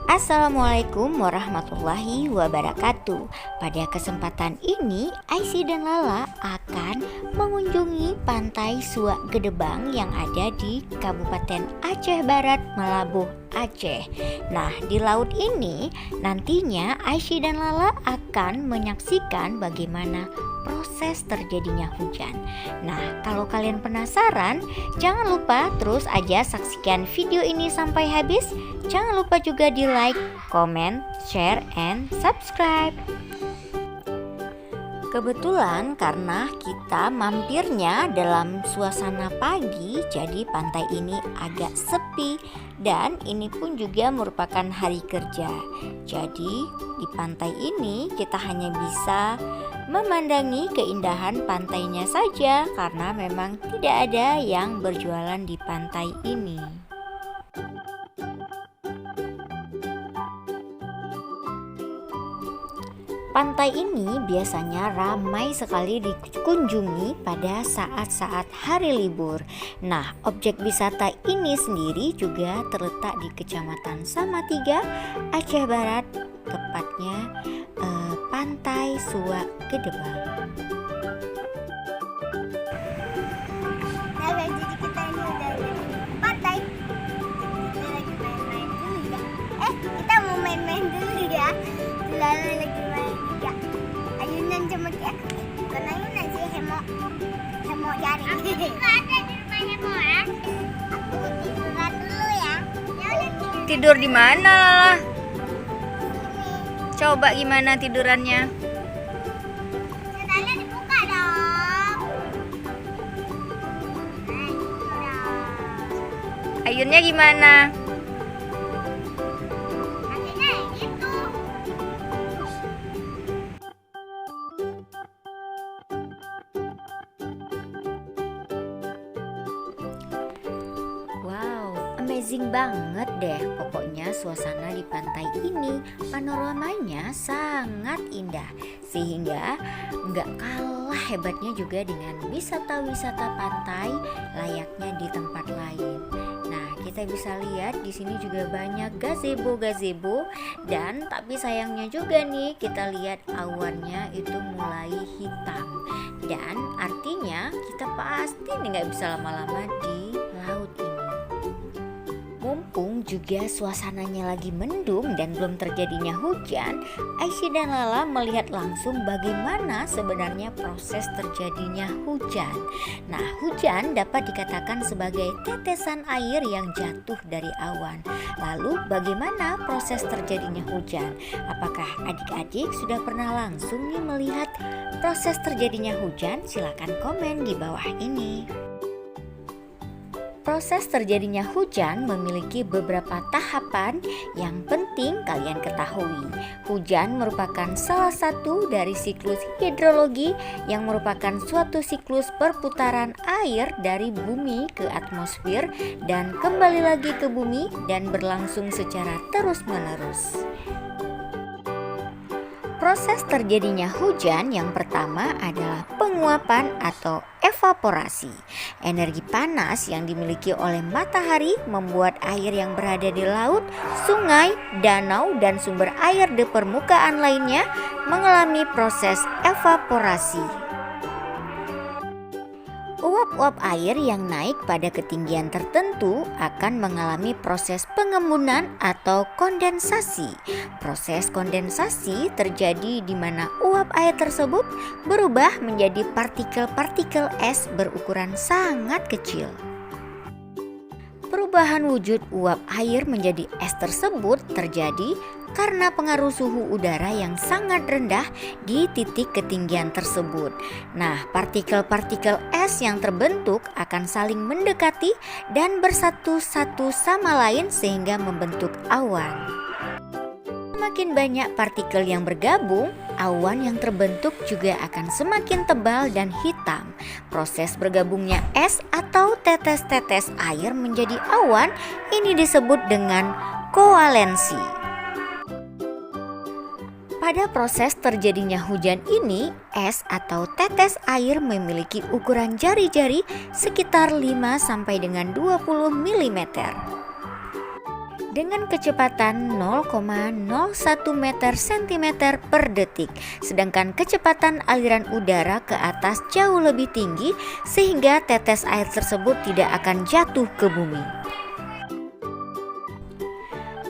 Assalamualaikum warahmatullahi wabarakatuh. Pada kesempatan ini, Aisy dan Lala akan mengunjungi Pantai Suak Gedebang yang ada di Kabupaten Aceh Barat, Melabuh, Aceh. Nah, di laut ini nantinya Aisy dan Lala akan menyaksikan bagaimana proses terjadinya hujan. Nah, kalau kalian penasaran, jangan lupa terus aja saksikan video ini sampai habis. Jangan lupa juga di like, comment, share, and subscribe. Kebetulan karena kita mampirnya dalam suasana pagi, jadi pantai ini agak sepi dan ini pun juga merupakan hari kerja. Jadi di pantai ini kita hanya bisa memandangi keindahan pantainya saja karena memang tidak ada yang berjualan di pantai ini. Pantai ini biasanya ramai sekali dikunjungi pada saat-saat hari libur. Nah, objek wisata ini sendiri juga terletak di Kecamatan Samatiga, Aceh Barat, tepatnya Pantai Suak Gedebang. Nah, jadi kita ini udah di pantai. Kita lagi main-main dulu ya. Kita mau main-main dulu ya. Lalu lagi main juga. Ayunan sama kayak bukan ayunan sih, hemo jaring. Nggak ada di rumah hemo ya. Aku tiduran dulu ya. Ya udah Tidur di mana, Lala? sini. Coba gimana tidurannya? Sendalnya dibuka dong. Nah, gitu dong. Ayunnya gimana? Kakinya yang gitu. Wow, amazing banget deh. Pokoknya suasana di pantai ini, panoramanya sangat indah. Sehingga nggak kalah hebatnya juga dengan wisata-wisata pantai layaknya di tempat lain. Nah, kita bisa lihat di sini juga banyak gazebo-gazebo dan tapi sayangnya juga nih kita lihat awannya itu mulai hitam. Dan artinya kita pasti nggak bisa lama-lama di laut ini. Mumpung juga suasananya lagi mendung dan belum terjadinya hujan, Aisy dan Lala melihat langsung bagaimana sebenarnya proses terjadinya hujan. Nah, hujan dapat dikatakan sebagai tetesan air yang jatuh dari awan. Lalu bagaimana proses terjadinya hujan? Apakah adik-adik sudah pernah langsung nih melihat proses terjadinya hujan? Silakan komen di bawah ini. Proses terjadinya hujan memiliki beberapa tahapan yang penting kalian ketahui. Hujan merupakan salah satu dari siklus hidrologi yang merupakan suatu siklus perputaran air dari bumi ke atmosfer dan kembali lagi ke bumi dan berlangsung secara terus-menerus. Proses terjadinya hujan yang pertama adalah penguapan atau evaporasi. Energi panas yang dimiliki oleh matahari membuat air yang berada di laut, sungai, danau, dan sumber air di permukaan lainnya mengalami proses evaporasi. Uap-uap air yang naik pada ketinggian tertentu akan mengalami proses pengembunan atau kondensasi. Proses kondensasi terjadi di mana uap air tersebut berubah menjadi partikel-partikel es berukuran sangat kecil. Perubahan wujud uap air menjadi es tersebut terjadi karena pengaruh suhu udara yang sangat rendah di titik ketinggian tersebut. Nah, partikel-partikel es yang terbentuk akan saling mendekati dan bersatu satu sama lain sehingga membentuk awan. Semakin banyak partikel yang bergabung, awan yang terbentuk juga akan semakin tebal dan hitam. Proses bergabungnya es atau tetes-tetes air menjadi awan ini disebut dengan koalensi. Pada proses terjadinya hujan ini, es atau tetes air memiliki ukuran jari-jari sekitar 5 sampai dengan 20 mm. dengan kecepatan 0,01 meter cm per detik, sedangkan kecepatan aliran udara ke atas jauh lebih tinggi sehingga tetes air tersebut tidak akan jatuh ke bumi.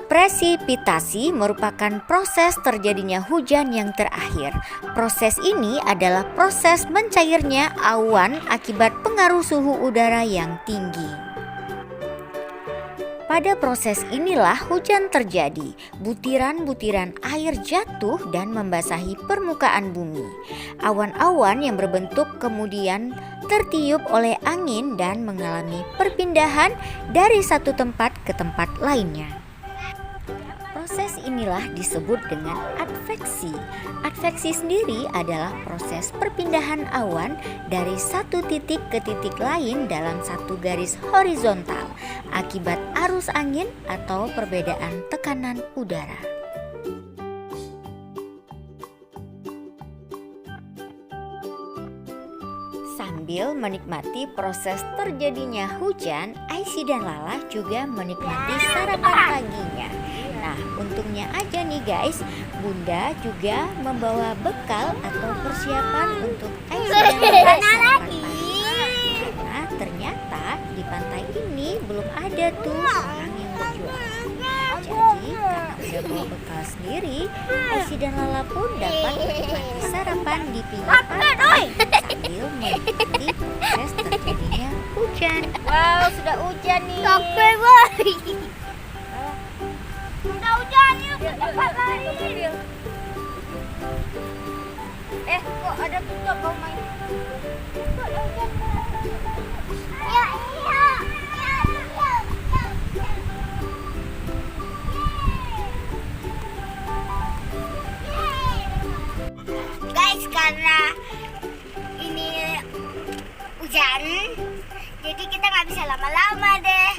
Presipitasi merupakan proses terjadinya hujan yang terakhir. Proses ini adalah proses mencairnya awan akibat pengaruh suhu udara yang tinggi. Pada proses inilah hujan terjadi. Butiran-butiran air jatuh dan membasahi permukaan bumi. Awan-awan yang berbentuk kemudian tertiup oleh angin dan mengalami perpindahan dari satu tempat ke tempat lainnya. Proses inilah disebut dengan adveksi. Adveksi sendiri adalah proses perpindahan awan dari satu titik ke titik lain dalam satu garis horizontal akibat arus angin atau perbedaan tekanan udara. Sambil menikmati proses terjadinya hujan, Aisy dan Lala juga menikmati sarapan paginya. Nah, untungnya aja nih guys, Bunda juga membawa bekal atau persiapan untuk Aisy dan Lala sarapan pagi. Karena ternyata di pantai ini belum ada tuh orang yang berjualan. Jadi karena udah bawa bekal sendiri, Aisy dan Lala pun dapat menikmati sarapan di pinggir pantai sambil menikmati proses terjadinya hujan. Wow, sudah hujan nih. Capek boy. Udah hujan, yuk ke tempat lain. Kok ada tutup kau main? Ya, iya. Guys, karena ini hujan, jadi kita nggak bisa lama-lama deh.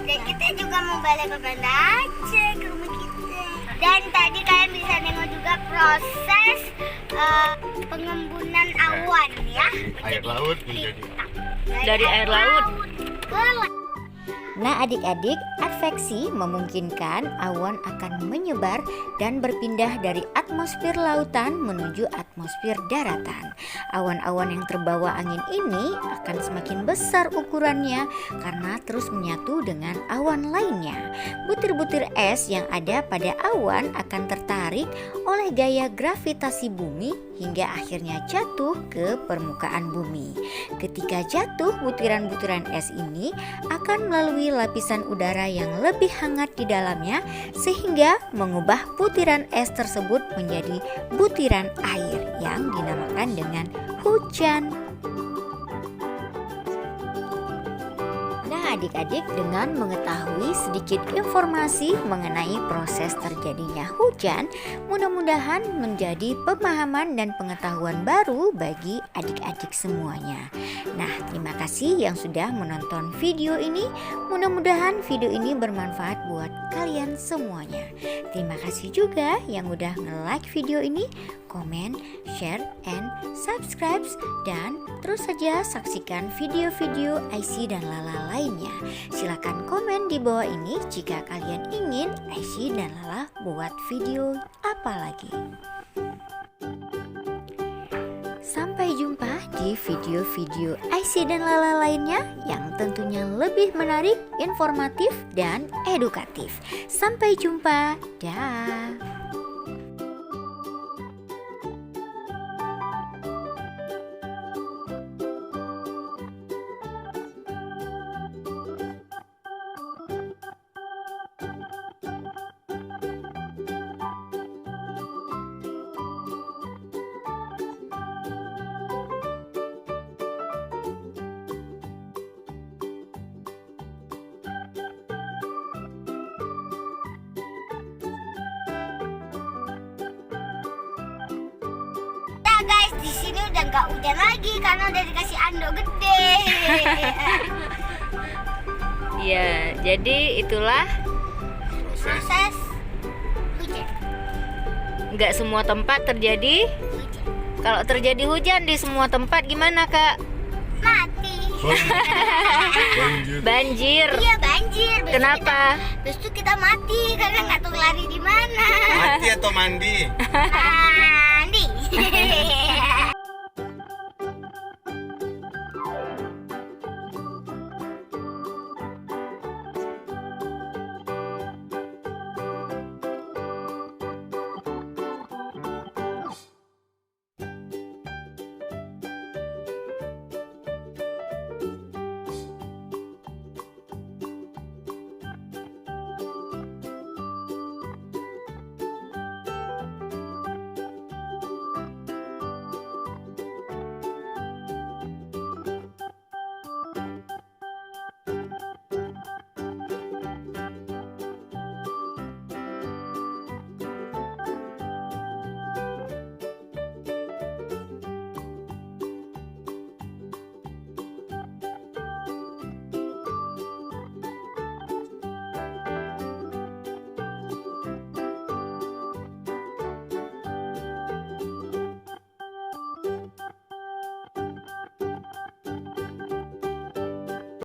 Dan kita juga mau balik ke Banda Aceh, ke rumah kita. Dan tadi kalian bisa nengok juga proses pengembunan awan ya. Air laut menjadi Dari air laut ke Nah adik-adik, adveksi memungkinkan awan akan menyebar dan berpindah dari atmosfer lautan menuju atmosfer daratan. Awan-awan yang terbawa angin ini akan semakin besar ukurannya karena terus menyatu dengan awan lainnya. Butir-butir es yang ada pada awan akan tertarik oleh gaya gravitasi bumi hingga akhirnya jatuh ke permukaan bumi. Ketika jatuh, butiran-butiran es ini akan melalui lapisan udara yang lebih hangat di dalamnya sehingga mengubah butiran es tersebut menjadi butiran air yang dinamakan dengan hujan. Nah adik-adik, dengan mengetahui sedikit informasi mengenai proses terjadinya hujan, mudah-mudahan menjadi pemahaman dan pengetahuan baru bagi adik-adik semuanya. Nah, terima kasih yang sudah menonton video ini. Mudah-mudahan video ini bermanfaat buat kalian semuanya. Terima kasih juga yang udah nge-like video ini, komen, share, and subscribe. Dan terus saja saksikan video-video Aisy dan Lala lainnya. Silakan komen di bawah ini jika kalian ingin Aisy dan Lala buat video apa lagi. Sampai jumpa di video-video Aisy dan Lala lainnya yang tentunya lebih menarik, informatif, dan edukatif. Sampai jumpa, dah. Guys, di sini udah nggak hujan lagi karena udah dikasih anduk gede. Ya, jadi itulah Proses hujan. nggak semua tempat terjadi. Hujan. Kalau terjadi hujan di semua tempat gimana Kak? Mati. Banjir. Banjir. Iya banjir. Kenapa? Terus itu kita mati karena nggak tahu lari di mana. Mati atau mandi? Nah,